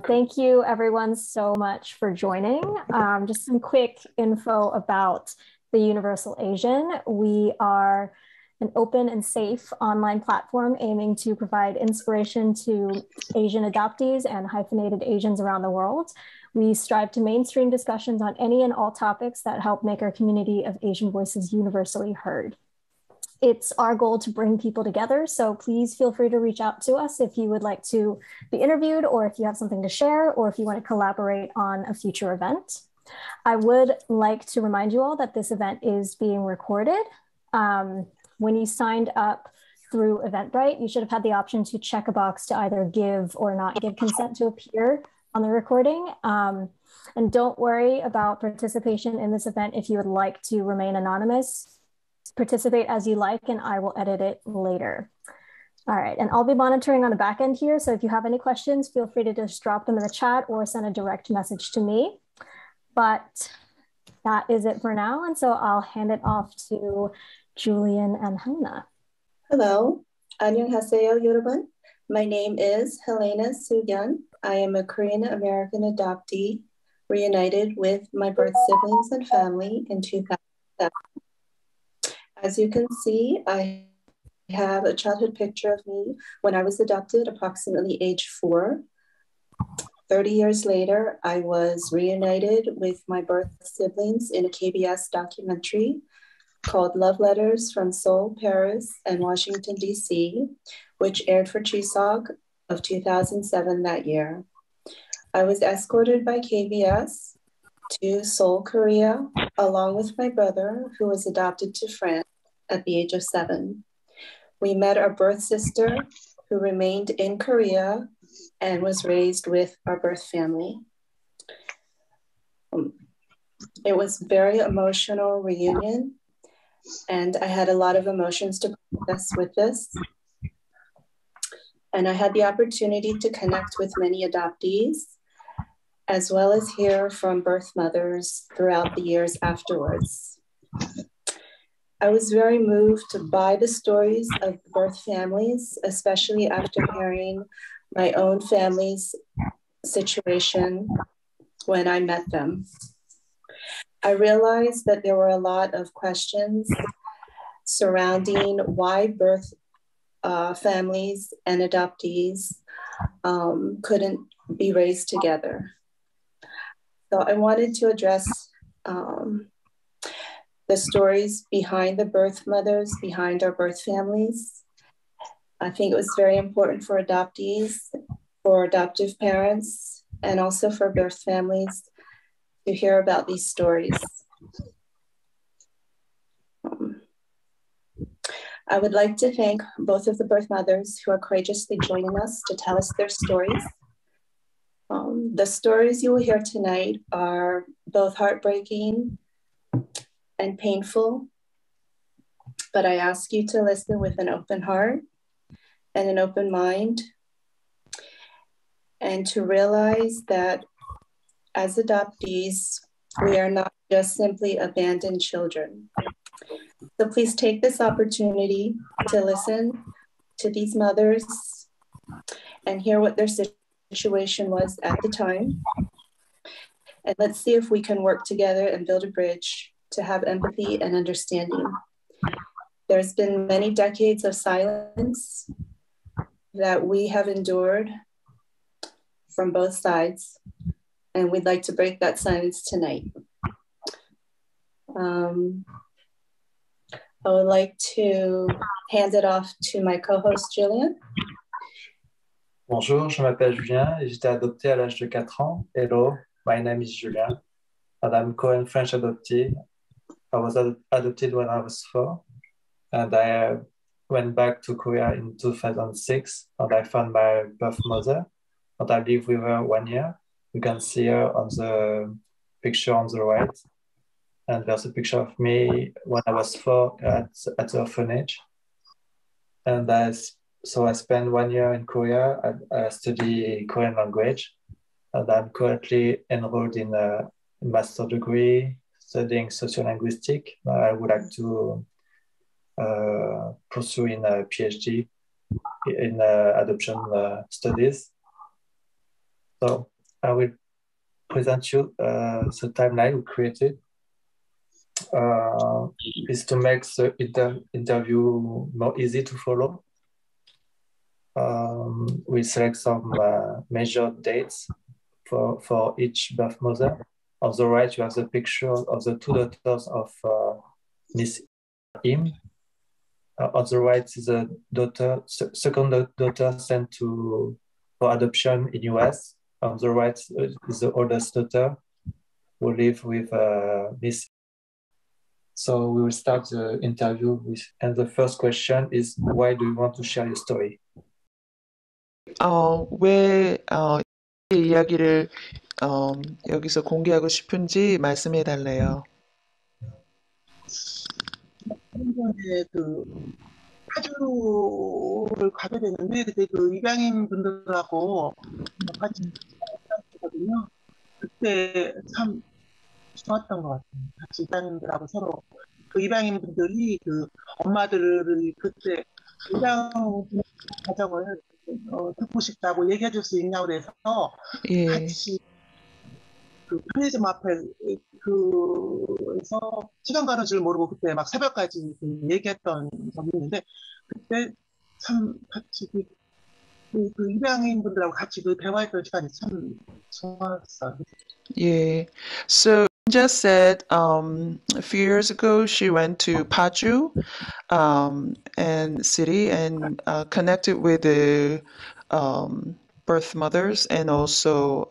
Thank you everyone so much for joining. Just some quick info about the Universal Asian. We are an open and safe online platform aiming to provide inspiration to Asian adoptees and hyphenated Asians around the world. We strive to mainstream discussions on any and all topics that help make our community of Asian voices universally heard. It's our goal to bring people together, so please feel free to reach out to us if you would like to be interviewed, or if you have something to share, or if you want to collaborate on a future event. I would like to remind you all that this event is being recorded. When you signed up through Eventbrite, you should have had the option to check a box to either give or not give consent to appear on the recording. And don't worry about participation in this event if you would like to remain anonymous. Participate as you like, and I will edit it later. All right, and I'll be monitoring on the back end here, so if you have any questions, feel free to just drop them in the chat or send a direct message to me. But that is it for now, and so I'll hand it off to Julien and Helena. Hello, 안녕하세요, 여러분. My name is Helena Soo-yeon. I am a Korean-American adoptee, reunited with my birth siblings and family in 2007. As you can see, I have a childhood picture of me when I was adopted, approximately age 4. 30 years later, I was reunited with my birth siblings in a KBS documentary called Love Letters from Seoul, Paris, and Washington, D.C., which aired for Chuseok of 2007 that year. I was escorted by KBS to Seoul, Korea, along with my brother, who was adopted to France at the age of 7. We met our birth sister, who remained in Korea and was raised with our birth family. It was a very emotional reunion, and I had a lot of emotions to process with this. And I had the opportunity to connect with many adoptees, as well as hear from birth mothers throughout the years afterwards. I was very moved by the stories of the birth families, especially after hearing my own family's situation when I met them. I realized that there were a lot of questions surrounding why birth families and adoptees couldn't be raised together. So I wanted to address the stories behind the birth mothers, behind our birth families. I think it was very important for adoptees, for adoptive parents, and also for birth families to hear about these stories. I would like to thank both of the birth mothers who are courageously joining us to tell us their stories. The stories you will hear tonight are both heartbreaking and painful, but I ask you to listen with an open heart and an open mind, and to realize that as adoptees, we are not just simply abandoned children. So please take this opportunity to listen to these mothers and hear what their situation was at the time. And let's see if we can work together and build a bridge to have empathy and understanding. There's been many decades of silence that we have endured from both sides, and we'd like to break that silence tonight. I would like to hand it off to my co-host, Julien. Bonjour, je m'appelle Julien et j'étais adopté à l'âge de 4 ans. Hello, my name is Julien and I'm Korean French adoptee. I was adopted when I was 4 and I went back to Korea in 2006 and I found my birth mother and I lived with her 1 year. You can see her on the picture on the right. And there's a picture of me when I was 4 at the orphanage. And so I spent 1 year in Korea. I study Korean language. And I'm currently enrolled in a master degree studying sociolinguistics. I would like to pursue in a PhD in adoption studies. So I will present you the timeline we created. Is to make the interview more easy to follow. We select some measured dates for each birth mother. On the right, you have the picture of the two daughters of Miss Im. On the right is the second daughter sent for adoption in US. On the right is the oldest daughter who live with Miss. So we will start the interview and the first question is, why do you want to share your story? 왜 이 이야기를 여기서 공개하고 싶은지 말씀해 달래요. 이번에 파주를 가게 되는데 그때 입양인 분들하고 같이 있었거든요. 그때 참 좋았던 것 같아요. 같이 입양인들하고 서로 입양인 분들이 엄마들을 그때 입양 과정을 듣고 싶다고 얘기해 줄 수 있냐고 그래서 예. 같이 편의점 앞에 그래서 시간 가는 줄 모르고 그때 막 새벽까지 얘기했던 적이 있는데 그때 참 같이 입양인 분들하고 같이 대화했던 시간이 참 좋았어요. Yeah. So just said a few years ago she went to Paju and city and connected with the birth mothers and also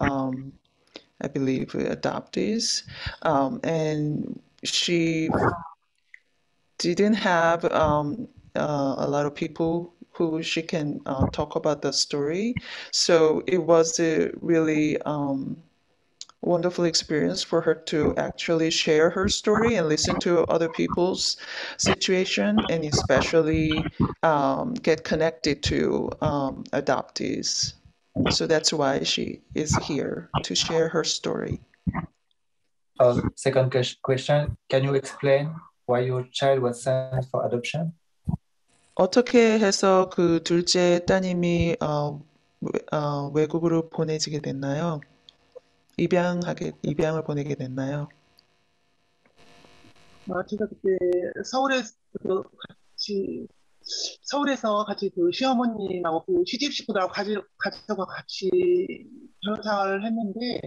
I believe adoptees, and she didn't have a lot of people who she can talk about the story. So it was a really wonderful experience for her to actually share her story and listen to other people's situation, and especially get connected to adoptees. So that's why she is here to share her story. Second question, can you explain why your child was sent for adoption? 어떻게 해서 그 둘째 따님이 외국으로 보내지게 됐나요? 입양을 보내게 됐나요? 제가 그때 서울에서 같이 시어머님하고 시집 식구들하고 가족과 같이 결혼생활을 했는데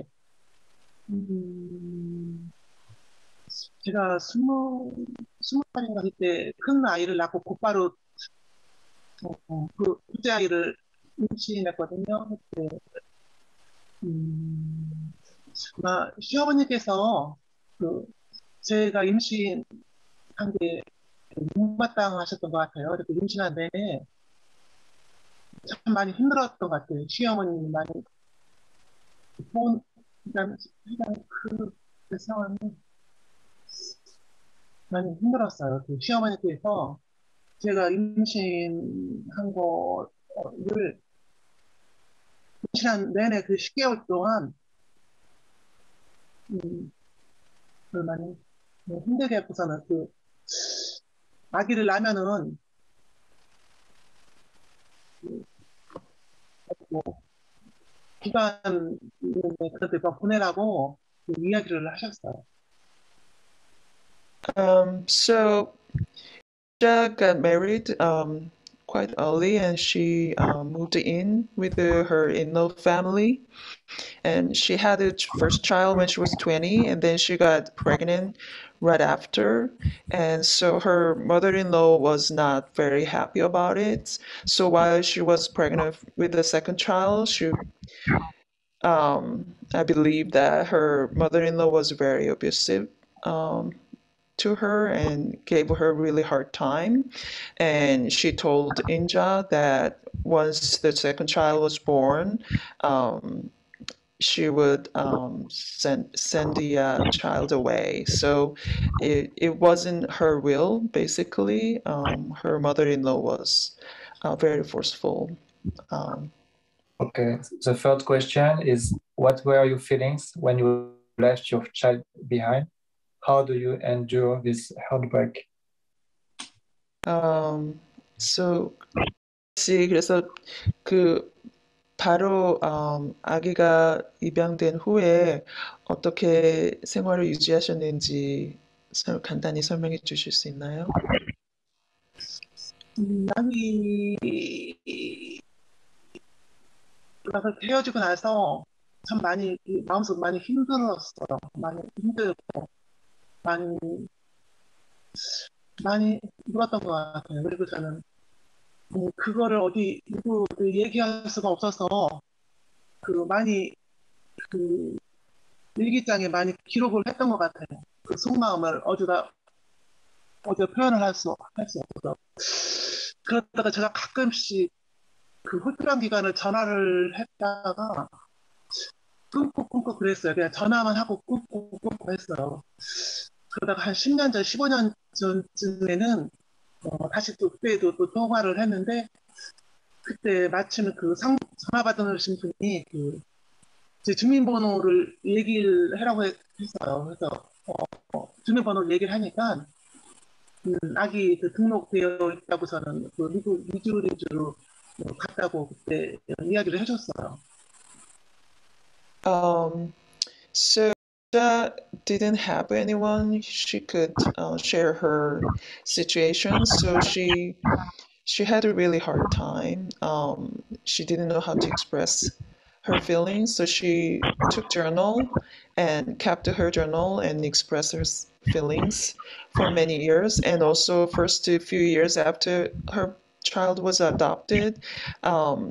제가 20살인가 그때 큰 아이를 낳고 곧바로 둘째 아이를 임신했거든요. 그때 시어머니께서 제가 임신한 게 못마땅하셨던 것 같아요. 그래서 임신한 내내 참 많이 힘들었던 것 같아요. 시어머님이 많이 그 상황이 많이 힘들었어요. 시어머니께서 제가 임신한 거를 임신한 내내 10개월 동안 많이 힘들게 했고서는 아기를 낳으면은 기간 그런 데 보내라고 이야기를 하셨어요. So Jia got married quite early, and she moved in with her in-law family. And she had her first child when she was 20, and then she got pregnant right after. And so her mother-in-law was not very happy about it. So while she was pregnant with the second child, I believe that her mother-in-law was very abusive to her and gave her a really hard time. And she told Inja that once the second child was born, she would send the child away. So it wasn't her will, basically. Her mother-in-law was very forceful. Okay, the third question is, what were your feelings when you left your child behind? How do you endure this heartbreak? So, 그래서 바로 아기가 입양된 후에 어떻게 생활을 유지하셨는지 간단히 설명해 주실 수 있나요? 아기가 헤어지고 나서 참 많이 마음속 많이 힘들었어요. 많이 힘들고 많이 힘들었던 것 같아요. 그리고 저는 그거를 어디 누구를 얘기할 수가 없어서 많이 그 일기장에 많이 기록을 했던 것 같아요. 그 속마음을 어디다 표현을 할 수 없어서. 그러다가 제가 가끔씩 그 호출한 기간을 전화를 했다가 끊고 그랬어요. 그냥 전화만 하고 끊고 했어요. 그러다가 한 10년 전, 15년 전쯤에는 다시 그때도 또 통화를 했는데 그때 마침 전화 받으신 분이 제 주민번호를 얘기를 하라고 했어요. 그래서 주민번호를 얘기를 하니까 아기 등록되어 있다고 저는 미국 미주리주로 갔다고 그때 이야기를 해줬어요. So Linda didn't have anyone she could share her situation, so she had a really hard time. She didn't know how to express her feelings, so she took journal and kept her journal and expressed her feelings for many years. And also, first few years after her child was adopted,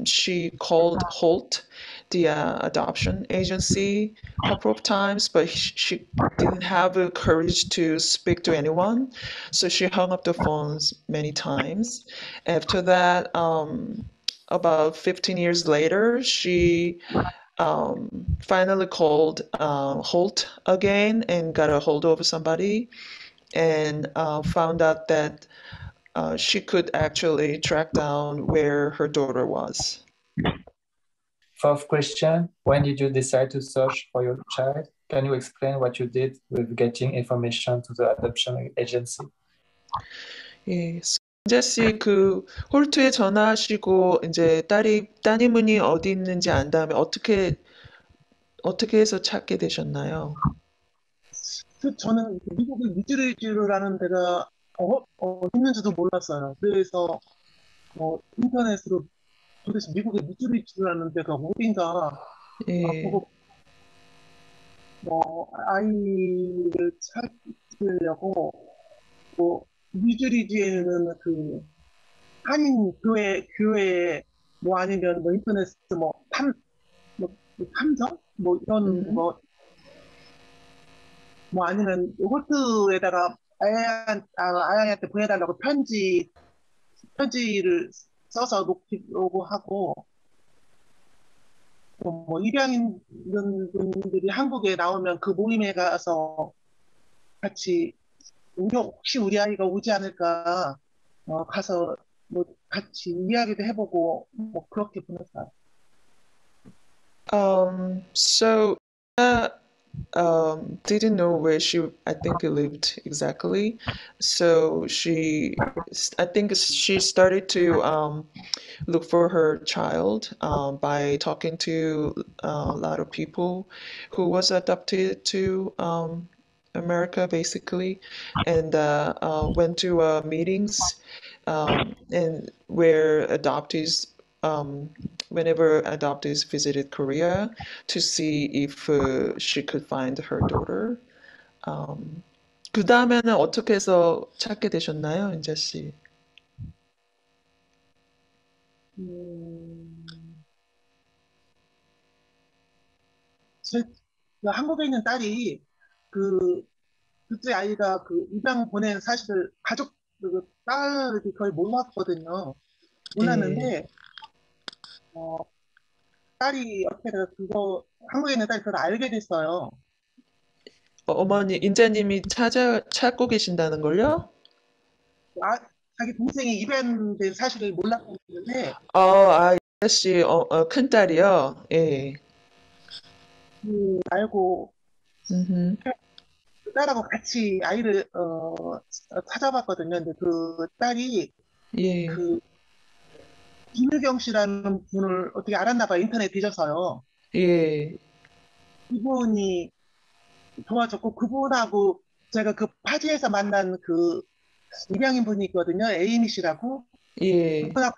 she called Holt, the adoption agency, a couple of times, but she didn't have the courage to speak to anyone, so she hung up the phones many times. After that, about 15 years later, she finally called Holt again and got a hold of somebody and found out that she could actually track down where her daughter was. Fourth question, when did you decide to search for your child? Can you explain what you did with getting information to the adoption agency? 예, 은자 씨, 홀트에 전화하시고 이제 따님분이 어디 있는지 안 다음에 어떻게 해서 찾게 되셨나요? 저는 미국의 미주리주라는 데가 있는지도 몰랐어요. 그래서 인터넷으로 도대체 미국의 미주리주라는 데가 어딘가 예. 보고 아이를 찾으려고 미주리주에는 한인 교회 아니면 인터넷 탐정 이런 아니면 홀트에다가 아이한테 보내달라고 편지를 써서 놓기로 하고 입양인 분들이 한국에 나오면 그 모임에 가서 같이 혹시 우리 아이가 오지 않을까 가서 같이 이야기도 해보고 그렇게 보냈어요. So didn't know where I think lived exactly. So I think she started to look for her child by talking to a lot of people who was adopted to America, basically, and went to meetings and where adoptees whenever adoptees visited Korea to see if she could find her daughter. 그 다음에는 어떻게 해서 찾게 되셨나요, 인자 씨? 한국에 있는 딸이 그때 아이가 입양 보낸 사실을 딸이 거의 몰랐거든요. 몰랐는데 딸이 어떻게 한국에 있는 딸이 그걸 알게 됐어요. 어머니, 인자님이 찾고 계신다는 걸요? 자기 동생이 입양된 사실을 몰랐기 때문에. 인자 씨, 큰 딸이요? 예. 알고 딸하고 같이 아이를 찾아봤거든요. 근데 그 딸이 예. 김일경 씨라는 분을 어떻게 알았나 봐요. 인터넷 뒤져서요. 예, 그분이 도와줬고, 그분하고 제가 그 파지에서 만난 그 입양인 분이 있거든요. 에이미 씨라고. 예, 그분하고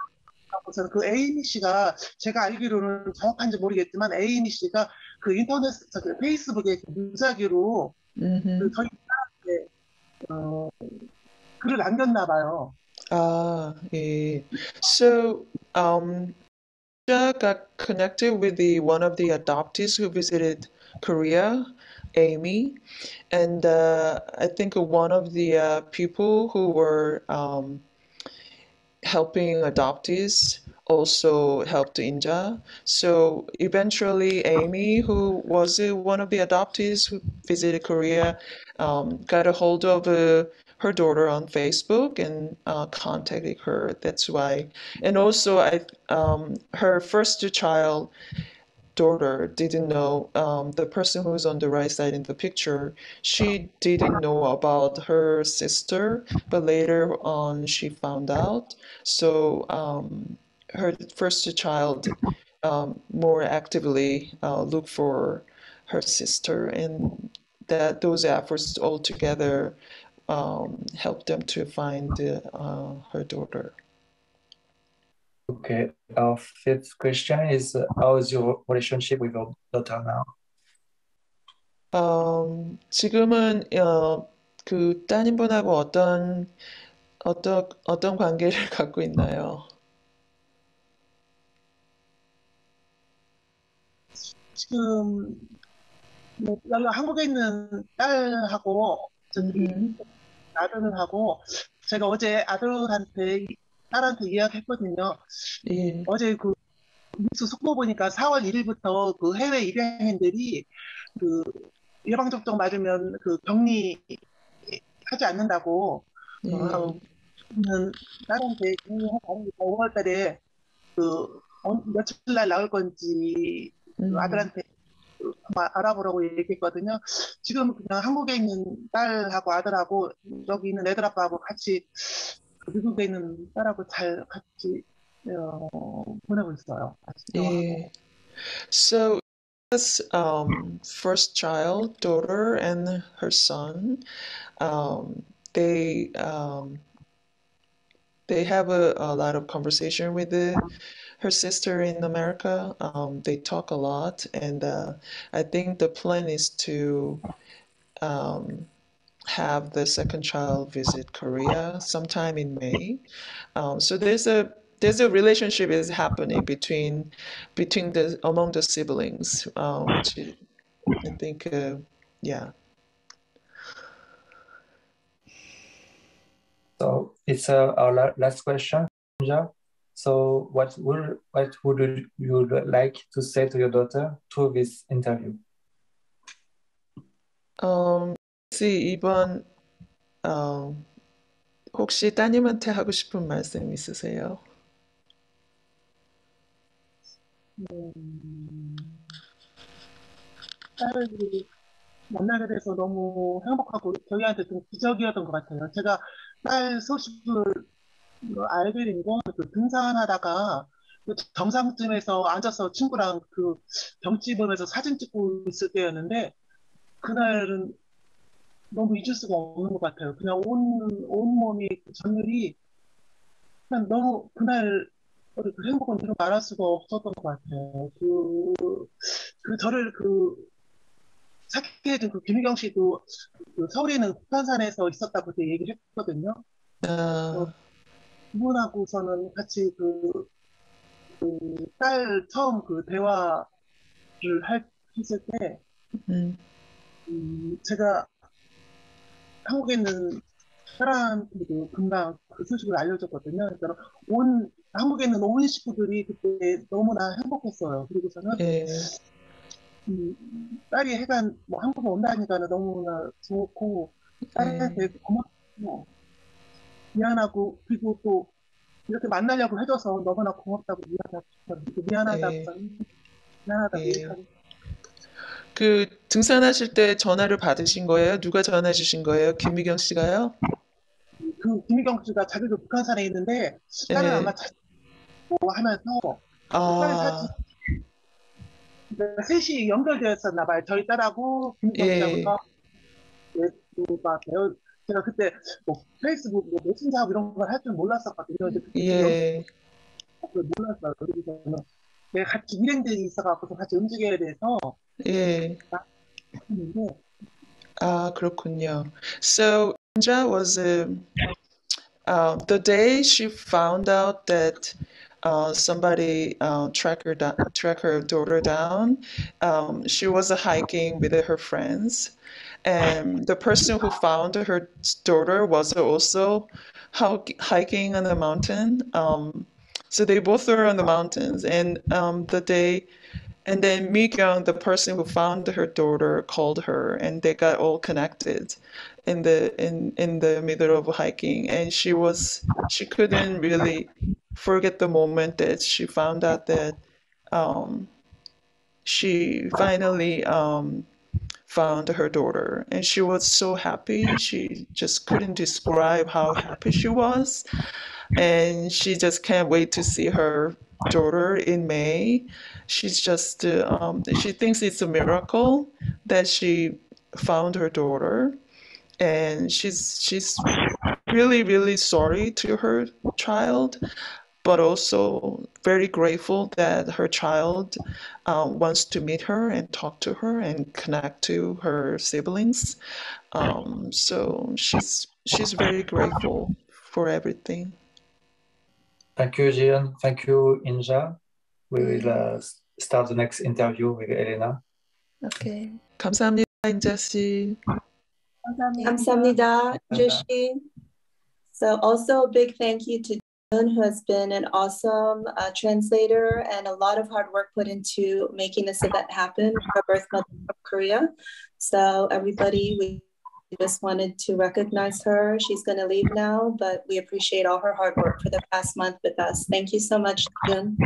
저는 그 에이미 씨가 제가 알기로는 정확한지 모르겠지만 에이미 씨가 그 인터넷, 저기 페이스북에 그 무작위로 그 음, 저희 딸한테 어, 글을 남겼나 봐요. yeah. So, Ja got connected with one of the adoptees who visited Korea, Amy, and I think one of the people who were helping adoptees also helped Inja. So eventually, Amy, who was one of the adoptees who visited Korea, got a hold of her daughter on Facebook and contacted her. That's why. And also, her first child daughter didn't know, the person who's on the right side in the picture, she didn't know about her sister, but later on she found out. So her first child more actively looked for her sister, and that those efforts all together helped them to find her daughter. Okay, our fifth question is how is your relationship with your daughter now? 지금은 그 따님분하고 어떤 관계를 갖고 있나요? 지금 뭐 여기 한국에 있는 딸하고 저기 음, 아들하고 제가 어제 딸한테 이야기했거든요. 예, 어제 그 뉴스 속보 보니까 4월 1일부터 그 해외 입양인들이 그 예방접종 맞으면 그 격리하지 않는다고 예, 는 딸한테 격리하지 5월 달에 그 며칠 날 나올 건지 그 음, 아들한테 한번 알아보라고 얘기했거든요. 지금 그냥 한국에 있는 딸하고 아들하고 여기 있는 애들 아빠하고 같이 그 미국에 있는 딸하고 잘 같이 보내고 있어요. 같이 대화하고. 예. So this first child, daughter, and her son, um, they um, they have a lot of conversation with her sister in America. They talk a lot, and I think the plan is to um, have the second child visit Korea sometime in May. So there's a relationship is happening between the among the siblings, which I think yeah. So it's our last question, Inja. So what would you like to say to your daughter through this interview? 이번 혹시 따님한테 하고 싶은 말씀 있으세요? 음, 딸을 만나게 돼서 너무 행복하고 저희한테 좀 기적이었던 것 같아요. 제가 딸 소식을 알게 된 건 그 등산하다가 그 정상쯤에서 앉아서 친구랑 그 경치 보면서 사진 찍고 있을 때였는데 그날은 너무 잊을 수가 없는 것 같아요. 그냥 온몸이 그 전율이 그냥 너무 그날 그 행복은 이루 말할 수가 없었던 것 같아요. 저를 착해 해준 그 김희경 씨도 그 서울에 있는 북한산에서 있었다고 그때 얘기를 했거든요. 아, 그분하고서는 같이 딸 처음 그 대화를 했을 때, 음, 제가 한국에 있는 사람들도 금방 그 소식을 알려줬거든요. 그래서 한국에 있는 온 식구들이 그때 너무나 행복했어요. 그리고서는, 예, 딸이 해간, 뭐 한국에 온다니까는 너무나 좋고, 예, 딸한테 고맙고, 미안하고, 그리고 또 이렇게 만나려고 해줘서 너무나 고맙다고 이야기하고 싶어요. 미안하다고, 예, 미안하다고 예. 얘기하고. 그 등산하실 때 전화를 받으신 거예요? 누가 전화 주신 거예요? 김미경 씨가요? 그 김희경 씨가 자기도 북한산에 있는데 딸은 아마 예, 하면서 특별히 사진 아, 셋이 연결되었었나 봐요. 저희 딸하고 예, 김정자부터 예수가 배우 제가 그때 뭐 페이스북 뭐 메신저하고 이런 걸 할 줄 몰랐었거든요. 근데 그때 예, 연결을 몰랐어요. 그래서 내가 같이 일행들이 있어갖고서 같이 움직여야 돼서 예. 했는데 Ah, 그렇군요. So, Inja was the day she found out that somebody tracked her daughter down. She was hiking with her friends, and the person who found her daughter was also hiking on the mountain. So they both were on the mountains, and and then Mi-kyung, the person who found her daughter, called her, and they got all connected in the middle of hiking. And she couldn't really forget the moment that she found out that um, she finally found her daughter, and she was so happy. She just couldn't describe how happy she was, and she just can't wait to see her daughter in May. She thinks it's a miracle that she found her daughter, and she's really really sorry to her child, but also very grateful that her child wants to meet her and talk to her and connect to her siblings. So she's very grateful for everything. Thank you, Jian. Thank you, Inja. We will start the next interview with Elena. Okay. 감사합니다, 인자 씨. 감사합니다, Joshi. So also a big thank you to Jun, who has been an awesome translator and a lot of hard work put into making this event happen, her birth mother from Korea. So everybody, we just wanted to recognize her. She's going to leave now, but we appreciate all her hard work for the past month with us. Thank you so much, Jun.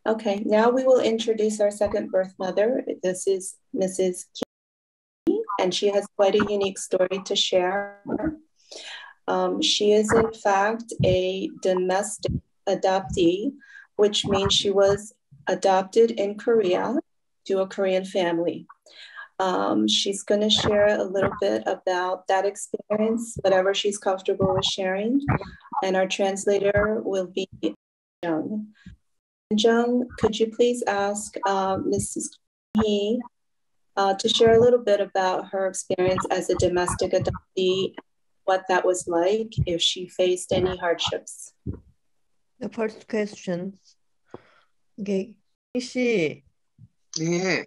Okay, now we will introduce our second birth mother. This is Mrs. Kim, and she has quite a unique story to share. She is in fact a domestic adoptee, which means she was adopted in Korea to a Korean family. She's going to share a little bit about that experience, whatever she's comfortable with sharing. And our translator will be Jung. Jung, could you please ask Mrs. Hee to share a little bit about her experience as a domestic adoptee, what that was like, if she faced any hardships? The first question. Okay. 씨, 예,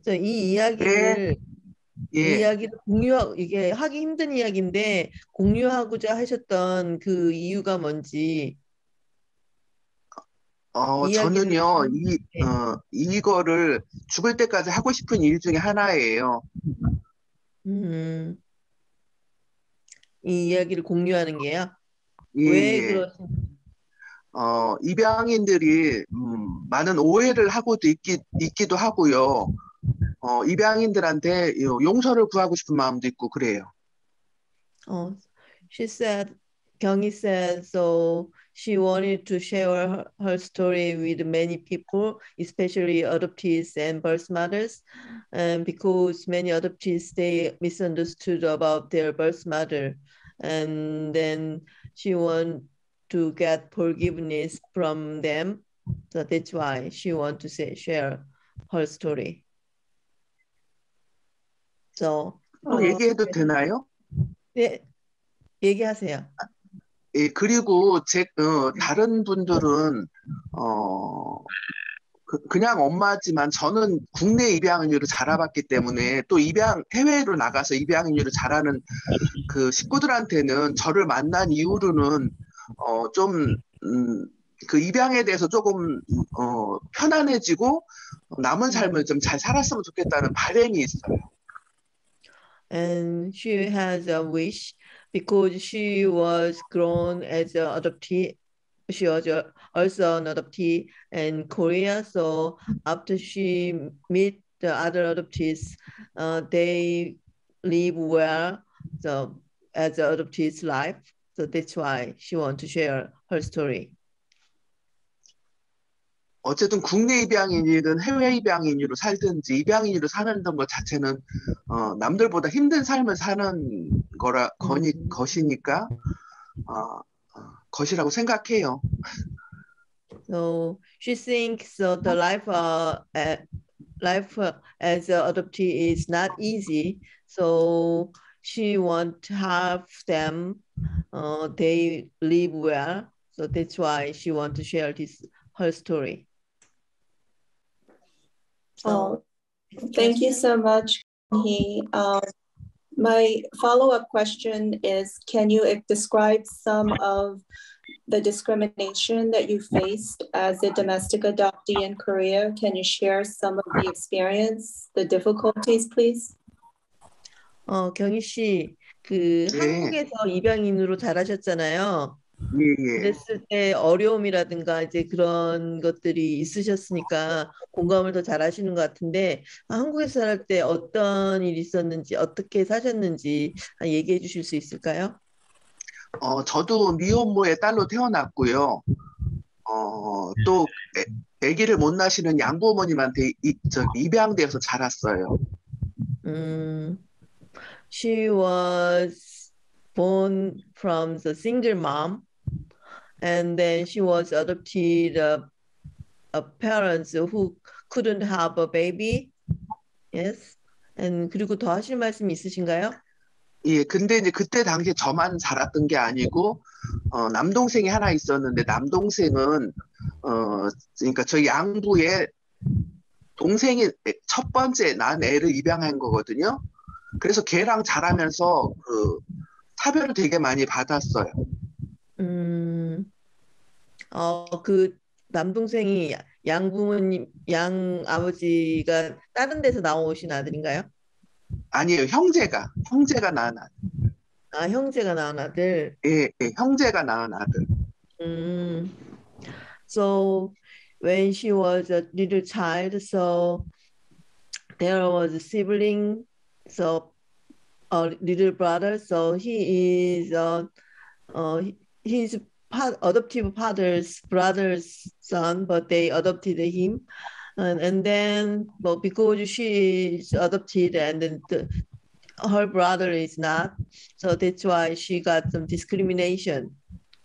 이 이야기를 이게 하기 힘든 이야기인데 공유하고자 하셨던 그 이유가 뭔지. 저는요, 이거를 죽을 때까지 하고 싶은 일 중에 하나예요. 이 이야기를 공유하는 게요? 예, 왜 그러신지. 입양인들이 많은 오해를 하고도 있기도 하고요. 입양인들한테 용서를 구하고 싶은 마음도 있고 그래요. She said, Kyunghee said, so she wanted to share her story with many people, especially adoptees and birth mothers, because many adoptees, they misunderstood about their birth mother. And then she wanted to get forgiveness from them. So that's why she wants to share her story. So, 얘기해도 되나요? 네, 얘기하세요. 예, 그리고 다른 분들은 그냥 엄마지만 저는 국내 입양인으로 자라봤기 때문에 또 해외로 나가서 입양인으로 자라는 그 식구들한테는 저를 만난 이후로는 그 입양에 대해서 조금 편안해지고 남은 삶을 좀 잘 살았으면 좋겠다는 바람이 있어요. And she has a wish because she was grown as an adoptee. She was also an adoptee in Korea. So after she meet the other adoptees, they live well as an adoptee's life. So that's why she wants to share her story. 어쨌든 국내 입양인이든 해외 입양인으로 살든지 입양인으로 사는 것 자체는 남들보다 힘든 삶을 사는 것이니까 것이라고 생각해요. So she thinks the life as an adoptee is not easy. So she want to have them they live well. So that's why she want to share her story. Thank you so much. My follow-up question is, can you describe some of the discrimination that you faced as a domestic adoptee in Korea? Can you share some of the experience, the difficulties, please? 경희 씨, 한국에서 입양인으로 자라셨잖아요. 그랬을 때 어려움이라든가 이제 그런 것들이 있으셨으니까 공감을 더 잘하시는 것 같은데 한국에서 살 때 어떤 일이 있었는지 어떻게 사셨는지 얘기해 주실 수 있을까요? 저도 미혼모의 딸로 태어났고요. 또 아기를 못 낳으시는 양부모님한테 입양되어서 자랐어요. She was born from the single mom. And then she was adopted parents who couldn't have a baby. Yes. And 그리고 더 하실 말씀 있으신가요? 예, 근데 이제 그때 당시에 저만 자랐던 게 아니고 남동생이 하나 있었는데 남동생은 그러니까 저희 양부의 동생이 첫 번째 낳은 애를 입양한 거거든요. 그래서 걔랑 자라면서 차별을 되게 많이 받았어요. 그 남동생이 양 아버지가 다른 데서 나오신 아들인가요? 아니에요, 형제가 낳은 아들. 형제가 낳은 아들. 예, 형제가 낳은 아들. So when she was a little child, so there was a sibling, so a little brother, so he is he's adoptive father's brother's son, but they adopted him, and then because she is adopted and then her brother is not, so that's why she got some discrimination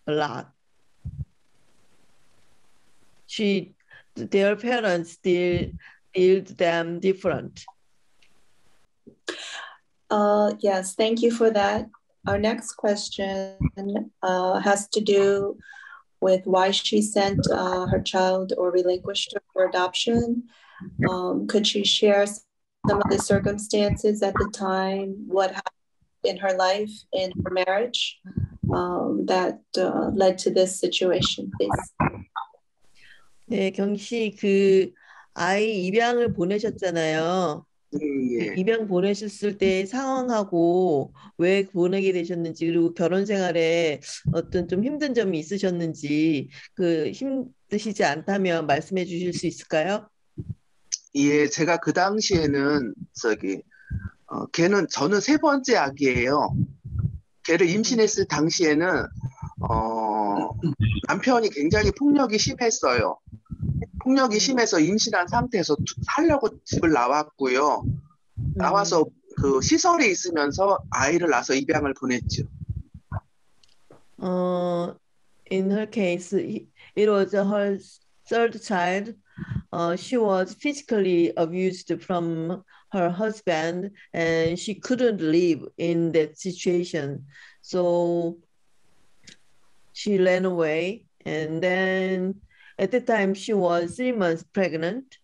a lot. Their parents still build them different. Yes, thank you for that. Our next question has to do with why she sent her child or relinquished her for adoption. Could she share some of the circumstances at the time, what happened in her life, in her marriage, that led to this situation, please? 네, 경씨, 아이 입양을 보내셨잖아요. 예. 입양 보내셨을 때 상황하고 왜 보내게 되셨는지, 그리고 결혼 생활에 어떤 좀 힘든 점이 있으셨는지, 힘드시지 않다면 말씀해 주실 수 있을까요? 예, 제가 그 당시에는 저는 세 번째 아기예요. 걔를 임신했을 당시에는 남편이 굉장히 폭력이 심했어요. 폭력이 심해서 임신한 상태에서 살려고 집을 나왔고요. 나와서 그 시설에 있으면서 아이를 낳아서 입양을 보냈죠. In her case, it was her third child. She was physically abused from her husband, and she couldn't live in that situation. So she ran away, and then at the time she was 3 months pregnant,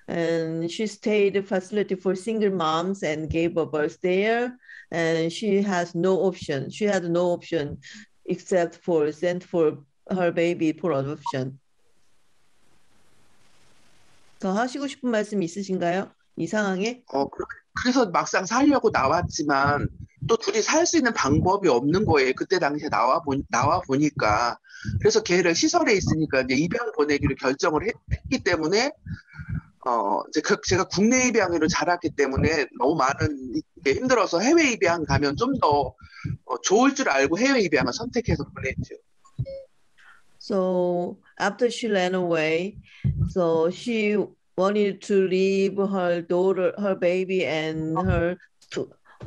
and she stayed at a facility for single moms and gave birth there. And she has no option. She had no option except for send for her baby for adoption. 더 하시고 싶은 말씀 있으신가요? 이 상황에? 그래서 막상 살려고 나왔지만 또 둘이 살 수 있는 방법이 없는 거예요. 그때 당시에 나와 보니까. 그래서 걔를 시설에 있으니까 이제 입양 보내기로 결정을 했기 때문에 제가 국내 입양으로 자랐기 때문에 너무 많은 게 힘들어서 해외 입양 가면 좀 더 좋을 줄 알고 해외 입양을 선택해서 보냈죠. So after she ran away, So she wanted to leave her daughter, her baby, and her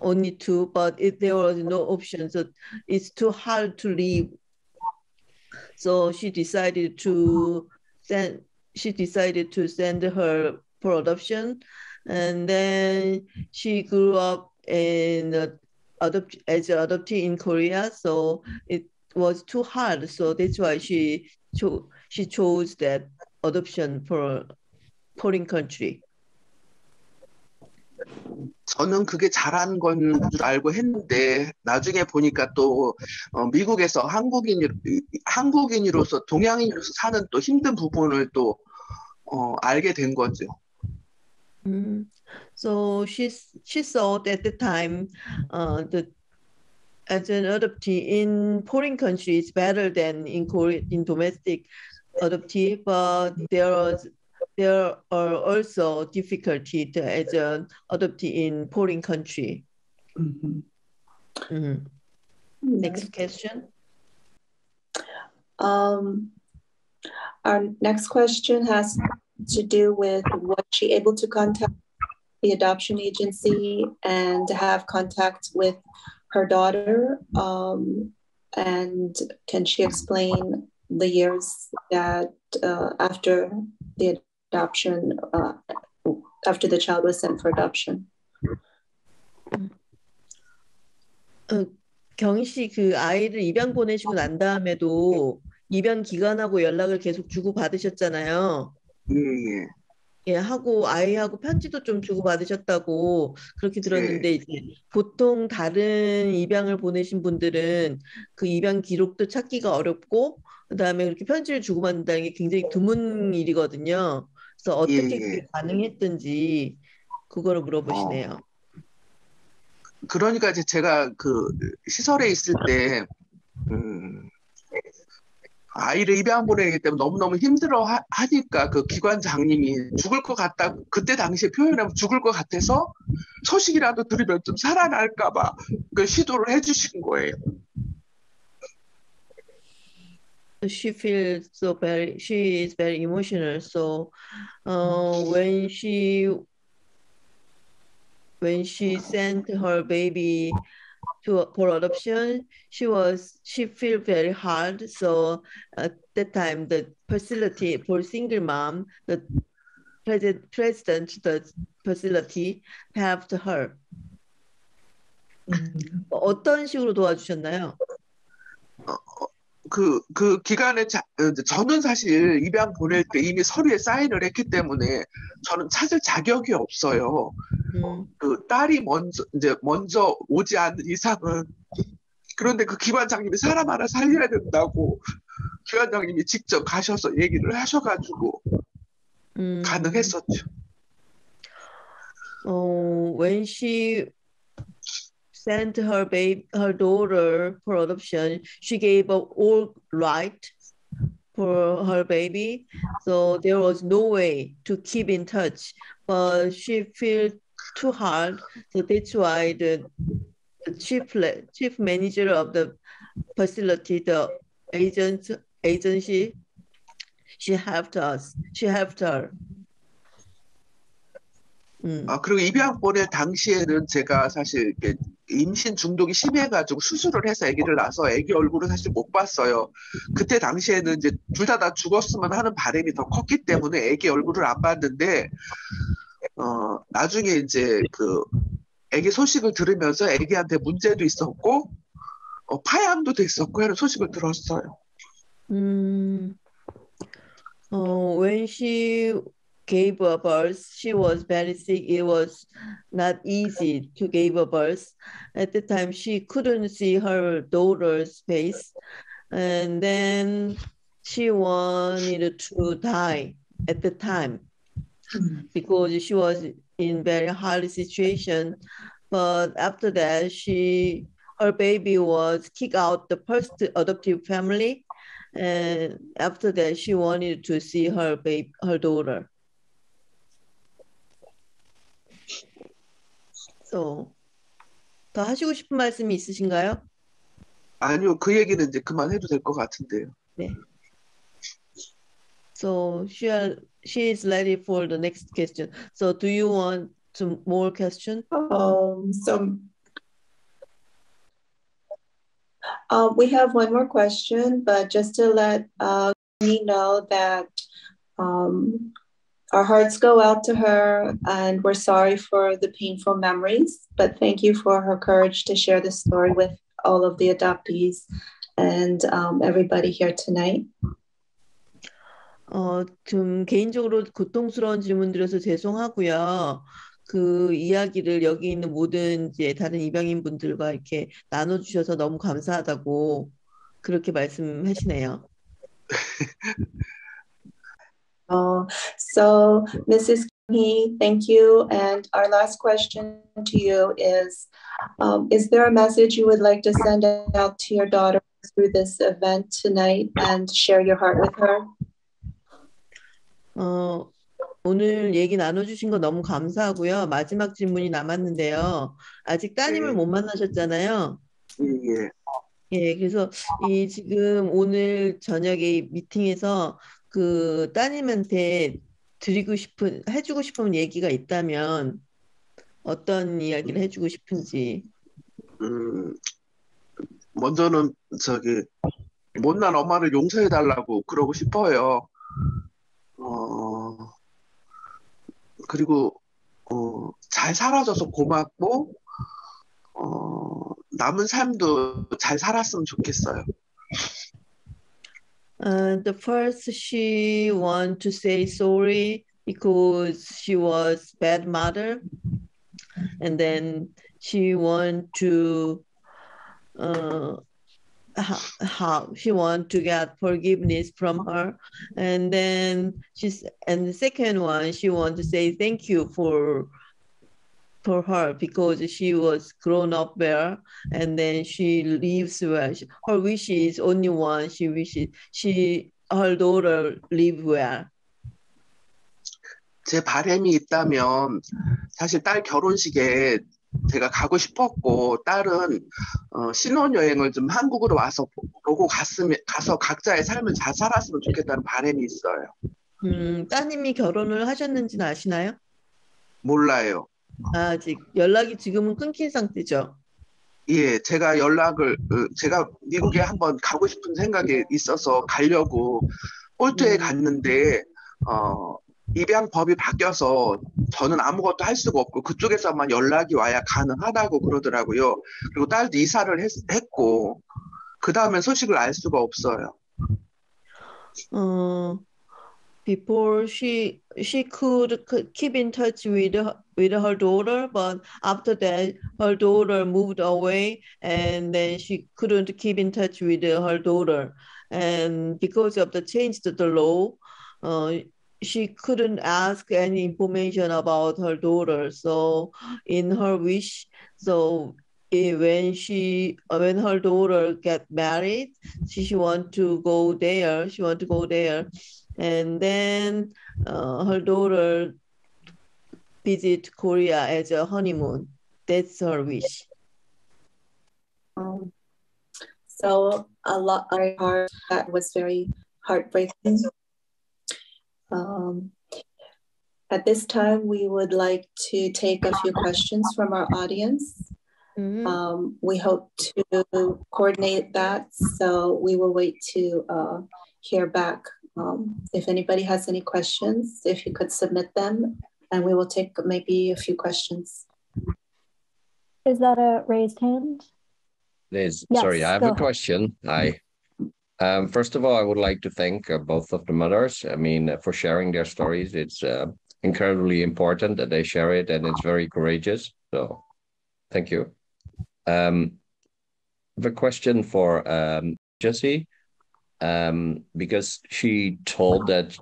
only two, but there was no option. So it's too hard to leave. So she decided to send her for adoption, and then she grew up as an adoptee in Korea. So it was too hard. So that's why she chose that adoption for foreign country. 저는 그게 잘한 건 줄 알고 했는데 나중에 보니까 또 미국에서 한국인으로서 동양인으로서 사는 또 힘든 부분을 또 알게 된 거죠. So she thought at the time that as an adoptee in foreign country is better than in domestic adoptee, but there are also difficulty as an adoptee in foreign country. Next question. Our next question has to do with was she able to contact the adoption agency and have contact with her daughter? And can she explain the years that after the adoption, after the child was sent for adoption? 경희 씨 그 아이를 입양 보내시고 난 다음에도 입양 기관하고 연락을 계속 주고 받으셨잖아요. 예. 예, 아이하고 편지도 좀 주고 받으셨다고 그렇게 들었는데 이제 보통 다른 입양을 보내신 분들은 그 입양 기록도 찾기가 어렵고 그다음에 그렇게 편지를 주고 받는다는 게 굉장히 드문 일이거든요. 그래서 어떻게 그게 가능했던지 그거를 물어보시네요. 그러니까 이제 제가 그 시설에 있을 때 아이를 입양 보내기 때문에 너무너무 힘들어 하니까 그 기관장님이 죽을 것 같다 그때 당시에 표현하면 죽을 것 같아서 소식이라도 들으면 좀 살아날까 봐 그 시도를 해주신 거예요. She is very emotional. So when she sent her baby for adoption, she feel very hard. So at that time, the facility for single mom, the president, the facility helped her. 어떤 식으로 도와주셨나요? 그 기간에 저는 사실 입양 보낼 때 이미 서류에 사인을 했기 때문에 저는 찾을 자격이 없어요. 그 딸이 먼저 오지 않는 이상은. 그런데 그 기관장님이 사람 하나 살려야 된다고 기관장님이 직접 가셔서 얘기를 하셔가지고 가능했었죠. When she sent her daughter for adoption, she gave up all right for her baby, so there was no way to keep in touch. But she felt too hard, so that's why the chief manager of the facility, the agency, she helped us. She helped her. 그리고 입양 보낼 당시에는 제가 사실 이렇게 임신 중독이 심해가지고 수술을 해서 아기를 낳아서 아기 얼굴을 사실 못 봤어요. 그때 당시에는 이제 둘 다 죽었으면 하는 바람이 더 컸기 때문에 아기 얼굴을 안 봤는데 나중에 이제 그 아기 소식을 들으면서 아기한테 문제도 있었고 파양도 됐었고 하는 소식을 들었어요. When she gave a birth, she was very sick. It was not easy to give a birth. At the time, she couldn't see her daughter's face. And then she wanted to die at the time because she was in very hard situation. But after that, her baby was kicked out the first adoptive family. And after that, she wanted to see her daughter. So, 더 하시고 싶은 말씀이 있으신가요? 아니요, 그 얘기는 이제 그만해도 될 것 같은데요. 네. So she is ready for the next question. So do you want some more question? We have one more question, but just to let me know that our hearts go out to her and we're sorry for the painful memories, but thank you for her courage to share this story with all of the adoptees and everybody here tonight. 좀 개인적으로 고통스러운 질문 드려서 죄송하고요. 그 이야기를 여기 있는 모든 이제 다른 입양인 분들과 이렇게 나눠주셔서 너무 감사하다고 그렇게 말씀하시네요. So Mrs. He, thank you. And our last question to you is there a message you would like to send out to your daughter through this event tonight and share your heart with her? 오늘 얘기 나눠주신 거 너무 감사하고요. 마지막 질문이 남았는데요. 아직 따님을 못 만나셨잖아요. 예. 예, 그래서 이 지금 오늘 저녁에 미팅에서 그 따님한테 해주고 싶은 얘기가 있다면 어떤 이야기를 해주고 싶은지. 먼저는 못난 엄마를 용서해달라고 그러고 싶어요. 그리고 잘 살아줘서 고맙고 남은 삶도 잘 살았으면 좋겠어요. The first, she want to say sorry because she was bad mother, and then she want to how she want to get forgiveness from her, and then the second one, she want to say thank you for her because she was grown up well, and then she lives well. Her wish is only one. She wishes her daughter live well. 제 바람이 있다면 사실 딸 결혼식에 제가 가고 싶었고 딸은 신혼여행을 좀 한국으로 와서 보고 가서 각자의 삶을 잘 살았으면 좋겠다는 바람이 있어요. 따님이 결혼을 하셨는지는 아시나요? 몰라요. 아직 연락이 지금은 끊긴 상태죠? 예, 제가 미국에 한번 가고 싶은 생각이 있어서 가려고 폴트에 갔는데 입양법이 바뀌어서 저는 아무것도 할 수가 없고 그쪽에서만 연락이 와야 가능하다고 그러더라고요. 그리고 딸도 이사를 했고 그 다음에 소식을 알 수가 없어요. Before she could keep in touch with her daughter, but after that her daughter moved away, and then she couldn't keep in touch with her daughter, and because of the change to the law, she couldn't ask any information about her daughter. So in her wish, when her daughter get married, she want to go there. And then her daughter visit Korea as a honeymoon. That's her wish. So a lot of heart that was very heartbreaking. At this time, we would like to take a few questions from our audience. We hope to coordinate that, so we will wait to hear back. If anybody has any questions, if you could submit them, and we will take maybe a few questions. Is that a raised hand? Liz, Yes, sorry, I have a question. First of all, I would like to thank both of the mothers, for sharing their stories. It's incredibly important that they share it, and it's very courageous. So thank you. I have a question for Jessie. Because she told that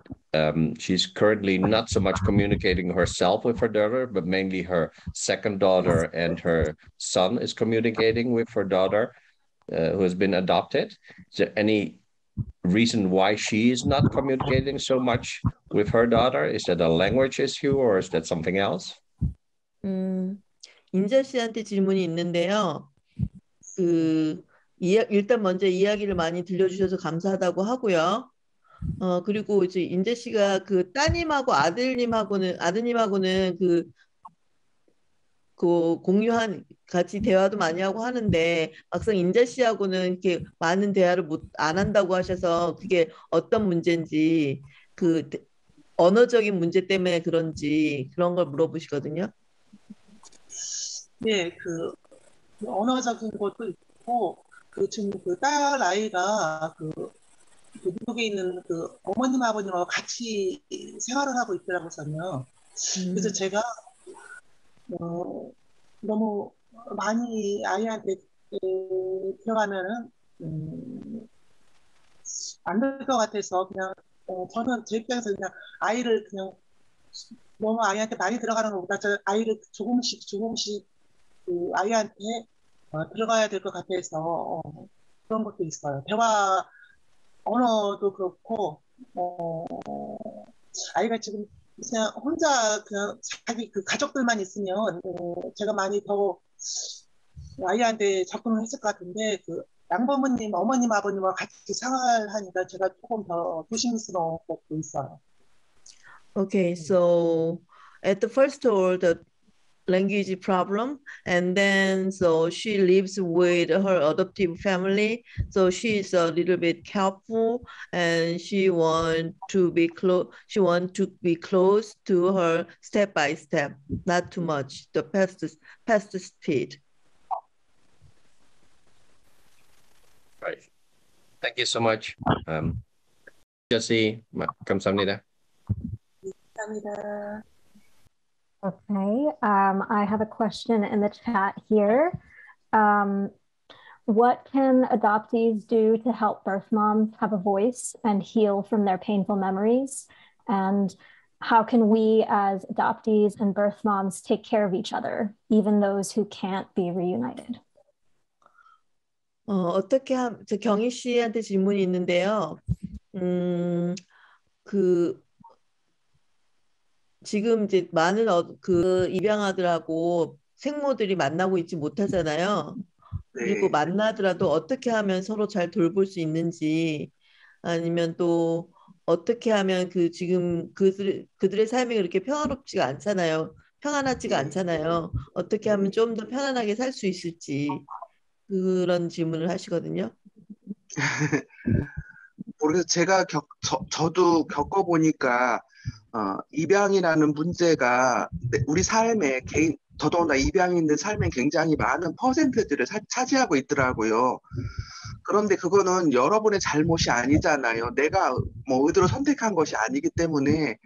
she's currently not so much communicating herself with her daughter, but mainly her second daughter and her son is communicating with her daughter who has been adopted. Is there any reason why she is not communicating so much with her daughter? Is that a language issue or is that something else? 인자 씨한테 질문이 있는데요. 일단 먼저 이야기를 많이 들려주셔서 감사하다고 하고요. 그리고 이제 인재 씨가 그 따님하고 아드님하고는 그 공유한 같이 대화도 많이 하고 하는데 막상 인재 씨하고는 이렇게 많은 대화를 안 한다고 하셔서 그게 어떤 문제인지 그 언어적인 문제 때문에 그런지 그런 걸 물어보시거든요. 네, 그 언어적인 것도 있고 지금 그 딸 아이가 그 미국에 있는 그 어머님 아버님하고 같이 생활을 하고 있더라고요. 그래서 제가 너무 많이 아이한테 들어가면은 안 될 것 같아서 그냥 저는 제 입장에서 그냥 아이를 그냥 너무 아이한테 많이 들어가는 것보다 저 아이를 조금씩 그 아이한테 들어가야 될 것 같아서 그런 것도 있어요. 대화 언어도 그렇고 아이가 지금 그냥 혼자 그냥 자기 그 가족들만 있으면 제가 많이 더 아이한테 접근을 했을 것 같은데 그 양부모님, 어머님, 아버님과 같이 생활하니까 제가 조금 더 조심스러운 것도 있어요. Okay, so at the first of the language problem, and then so she lives with her adoptive family, so she's a little bit careful and she want to be close to her step by step, not too much the fast speed. Right. Thank you so much. Jessie, 감사합니다. 감사합니다. Okay, I have a question in the chat here. What can adoptees do to help birth moms have a voice and heal from their painful memories? And how can we as adoptees and birth moms take care of each other, even those who can't be reunited? 저 경희 씨한테 질문이 있는데요. 지금 이제 많은 그 입양아들하고 생모들이 만나고 있지 못하잖아요. 그리고 만나더라도 어떻게 하면 서로 잘 돌볼 수 있는지 아니면 또 어떻게 하면 지금 그들의 삶이 그렇게 평화롭지가 않잖아요. 평안하지가 않잖아요. 어떻게 하면 좀 더 편안하게 살 수 있을지 그런 질문을 하시거든요. 모르겠어요. 제가 저도 겪어보니까 입양이라는 문제가 우리 삶에 더더군다나 입양인들 삶에 굉장히 많은 퍼센트들을 차지하고 있더라고요. 그런데 그거는 여러분의 잘못이 아니잖아요. 내가 뭐 의도로 선택한 것이 아니기 때문에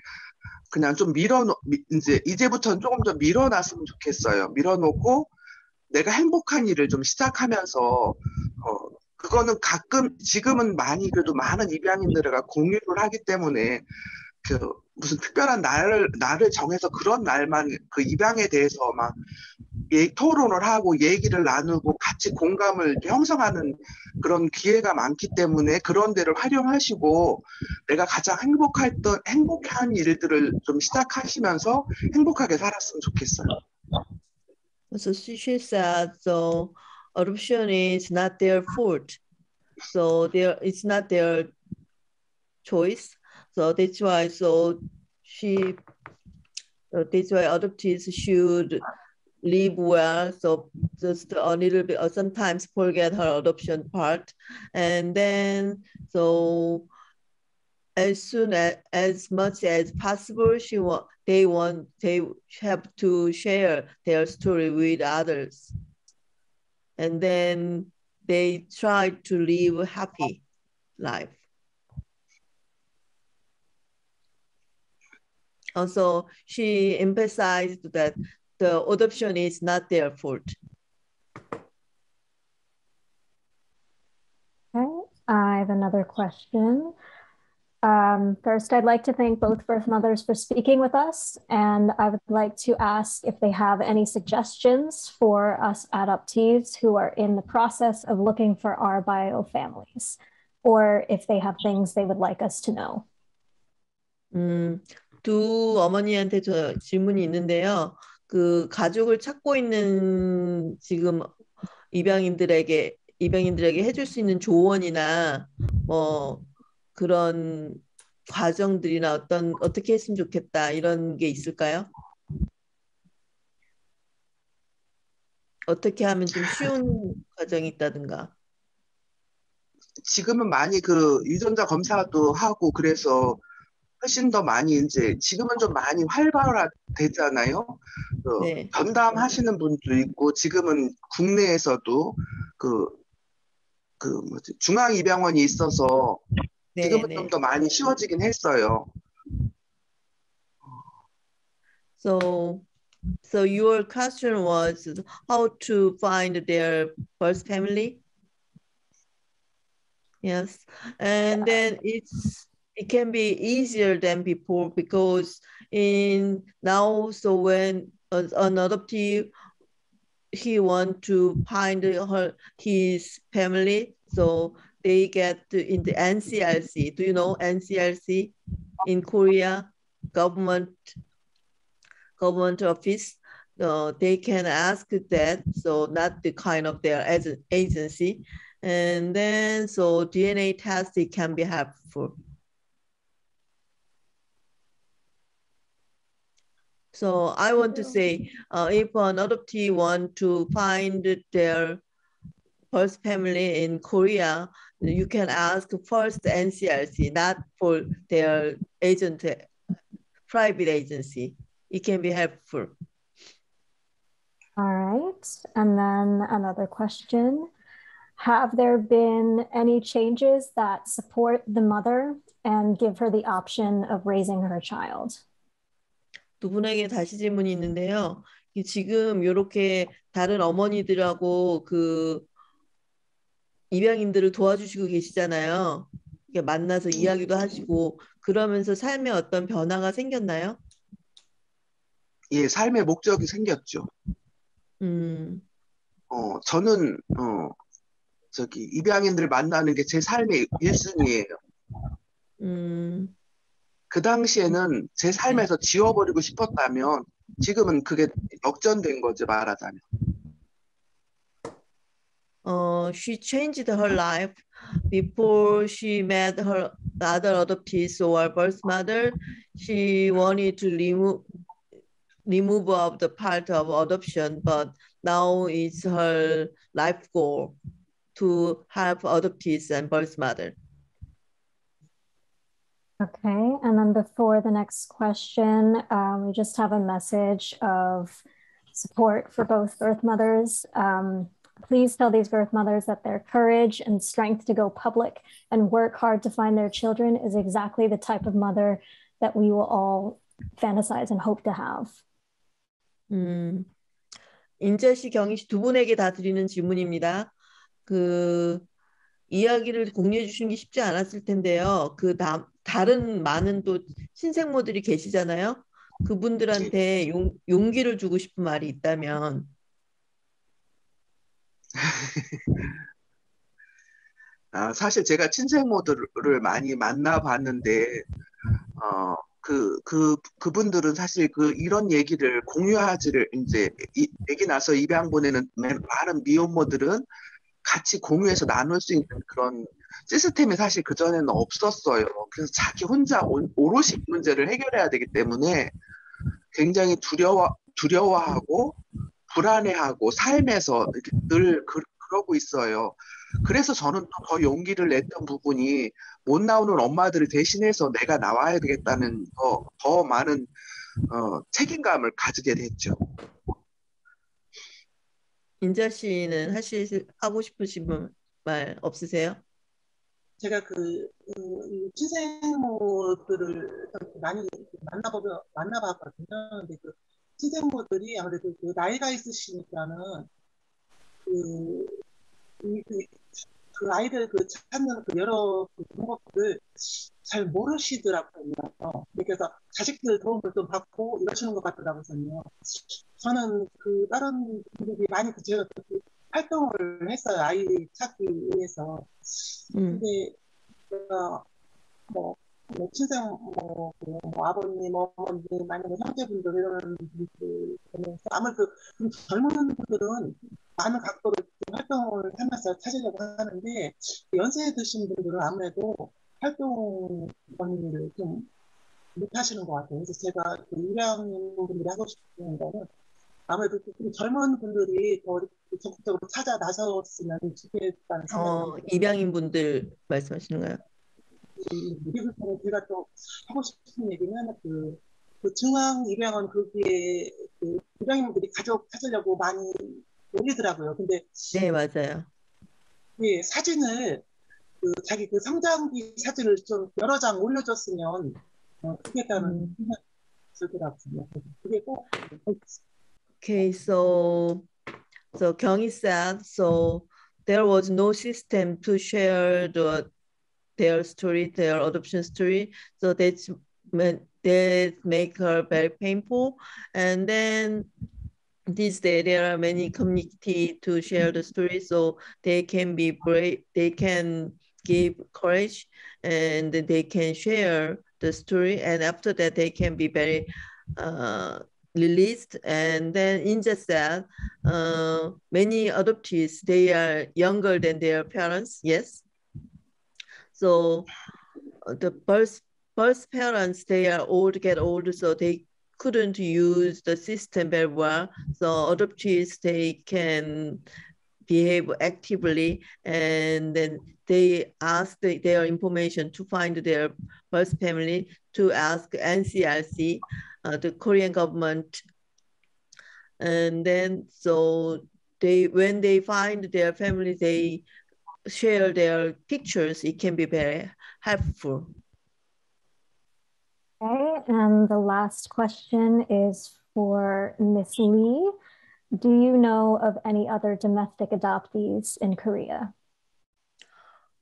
그냥 좀 이제부터는 조금 더 밀어놨으면 좋겠어요. 밀어놓고 내가 행복한 일을 좀 시작하면서 그거는 지금은 그래도 많은 입양인들과 공유를 하기 때문에 무슨 특별한 날을 정해서 그런 날만 그 입양에 대해서 막 토론을 하고 얘기를 나누고 같이 공감을 형성하는 그런 기회가 많기 때문에 그런 데를 활용하시고 내가 가장 행복한 일들을 좀 시작하시면서 행복하게 살았으면 좋겠어요. So she said, so adoption is not their fault. So it's not their choice. So that's why that's why adoptees should live well. So just a little bit, or sometimes forget her adoption part, and then so as much as possible, they have to share their story with others, and then they try to live a happy life. Also, she emphasized that the adoption is not their fault. Okay, I have another question. First, I'd like to thank both birth mothers for speaking with us, and I would like to ask if they have any suggestions for us adoptees who are in the process of looking for our bio families, or if they have things they would like us to know. 두 어머니한테 저 질문이 있는데요. 그 가족을 찾고 있는 지금 입양인들에게 해줄 수 있는 조언이나 뭐 그런 과정들이나 어떻게 했으면 좋겠다 이런 게 있을까요? 어떻게 하면 좀 쉬운 과정이 있다든가. 지금은 많이 그 유전자 검사도 하고 그래서 훨씬 더 많이 이제 지금은 좀 많이 활발화되잖아요. 네. 전담 하시는 분도 있고 지금은 국내에서도 뭐지 중앙입양원이 있어서 지금은 좀 더 많이 쉬워지긴 했어요. So your question was how to find their birth family? Yes, and then it can be easier than before because now when an adoptee he want to find his family, so they get in the NCRC. Do you know NCRC in Korea? Government office. They can ask that, so not the kind of their agency. And then, so DNA test, it can be helpful. So I want to say, if an adoptee want to find their first family in Korea, you can ask first NCRC, not for their agent, private agency. It can be helpful. All right. And then another question. Have there been any changes that support the mother and give her the option of raising her child? 두 분에게 다시 질문이 있는데요. 지금 이렇게 다른 어머니들하고 그 입양인들을 도와주시고 계시잖아요. 만나서 이야기도 하시고 그러면서 삶에 어떤 변화가 생겼나요? 예, 삶의 목적이 생겼죠. 저는 입양인들 만나는 게 제 삶의 1순위예요. 그 당시에는 제 삶에서 지워버리고 싶었다면 지금은 그게 역전된 거죠, 말하자면. She changed her life before she met her other adoptees or birth mother. She wanted to remove of the part of adoption, but now it's her life goal to help adoptees and birth mother. Okay, and then before the next question, we just have a message of support for both birth mothers. Please tell these birth mothers that their courage and strength to go public and work hard to find their children is exactly the type of mother that we will all fantasize and hope to have. 인재 씨, 경희 씨 두 분에게 다 드리는 질문입니다. 이야기를 공유해 주시는 게 쉽지 않았을 텐데요. 다른 많은 또 신생모들이 계시잖아요. 그분들한테 용기를 주고 싶은 말이 있다면. 사실 제가 친생모들을 많이 만나봤는데 그분들은 사실 이런 얘기를 공유하지를 이제 애기 나서 입양 보내는 많은 미혼모들은 같이 공유해서 나눌 수 있는 그런 시스템이 사실 그전에는 없었어요. 그래서 자기 혼자 오롯이 문제를 해결해야 되기 때문에 굉장히 두려워하고 불안해하고 삶에서 늘 그러고 있어요. 그래서 저는 또 더 용기를 냈던 부분이 못 나오는 엄마들을 대신해서 내가 나와야 되겠다는 더 많은 책임감을 가지게 됐죠. 인자 씨는 하고 싶으신 말 없으세요? 제가 친생모들을 많이 만나봤거든요. 근데 친생모들이 아무래도 나이가 있으시니까는 그 아이들 찾는 여러 방법들을 잘 모르시더라고요. 그래서 자식들 도움을 좀 받고 이러시는 것 같더라고요. 저는 다른 분들이 많이 제가 활동을 했어요. 아이 찾기 위해서. 근데 제가 친생 아버님, 어머님, 아니면 형제분들 이런 분들 보면서 아무래도 젊은 분들은 많은 각도로 활동을 하면서 찾으려고 하는데 연세 드신 분들은 아무래도 활동 권위를 좀 못하시는 것 같아요. 그래서 제가 그 입양인 분들이 하고 싶은 거는 아무래도 젊은 분들이 더 적극적으로 찾아 나섰으면 좋겠다는 생각이 입양인 분들 말씀하시는 거예요? 미국에서는 제가 또 하고 싶은 얘기는 그 중앙 입양원 거기에 그 입양인분들이 가족 찾으려고 많이 올리더라고요. 근데 네, 맞아요. 예, 사진을 자기 그 성장기 사진을 좀 여러 장 올려줬으면 좋겠다는 생각이 들더라고요. 그게 꼭 Okay, so Kyung said, so there was no system to share their story, their adoption story. So that make her very painful. And then these days there are many community to share the story, so they can be brave, they can give courage, and they can share the story. And after that, they can be very released. And then Inja said, many adoptees, they are younger than their parents, yes. So the birth parents, they are old, get older, so they couldn't use the system very well. So adoptees, they can behave actively, and then they ask their information to find their birth family, to ask NCRC, the Korean government. And then so when they find their family, they share their pictures. It can be very helpful. Okay, and the last question is for Miss Lee. Do you know of any other domestic adoptees in Korea?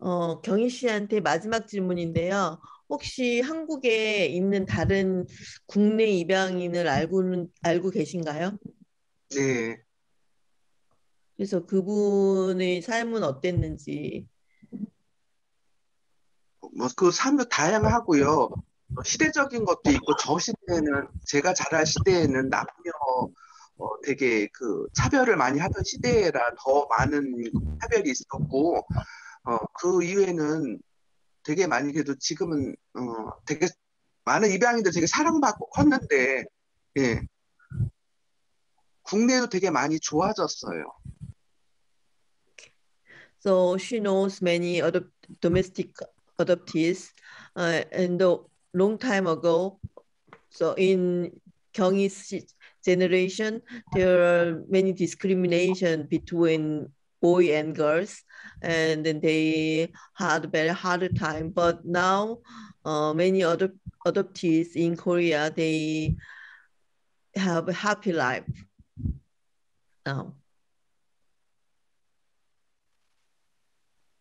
경희 씨한테 마지막 질문인데요. 혹시 한국에 있는 다른 국내 입양인을 알고 계신가요? 네. 그래서 그분의 삶은 어땠는지. 뭐 그 삶도 다양하고요. 시대적인 것도 있고, 저 시대에는, 제가 자랄 시대에는 남녀 되게 그 차별을 많이 하던 시대라 더 많은 차별이 있었고, 그 이후에는 되게 많이, 그래도 지금은 되게 많은 입양인들 되게 사랑받고 컸는데, 예, 국내도 되게 많이 좋아졌어요. So she knows many domestic adoptees, and a long time ago. So in Kyunghi's generation, there are many discrimination between boy and girls, and then they had a very hard time. But now, many adoptees in Korea, they have a happy life now.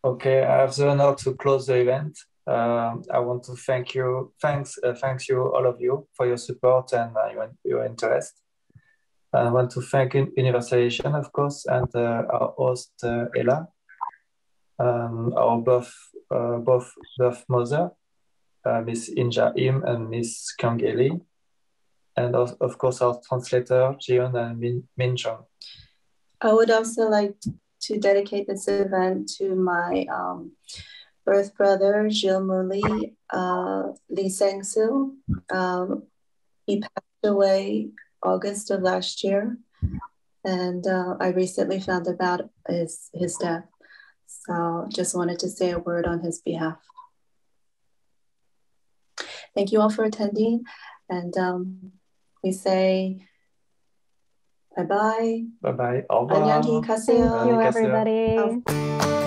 Okay, I have the honor to close the event. I want to thank you, thanks you, all of you, for your support and your interest. I want to thank Universation, of course, and our host, Ella, our both mother, Miss Inja Im and Miss ChangDae Lee, and of course our translator, Jion and Min Jung. I would also like to dedicate this event to my birth brother, Julien Lee Sang-soo. He passed away August of last year, and I recently found about his death. So just wanted to say a word on his behalf. Thank you all for attending, and we say bye-bye. Bye-bye. Au revoir. 안녕히 가세요. Thank you, everybody.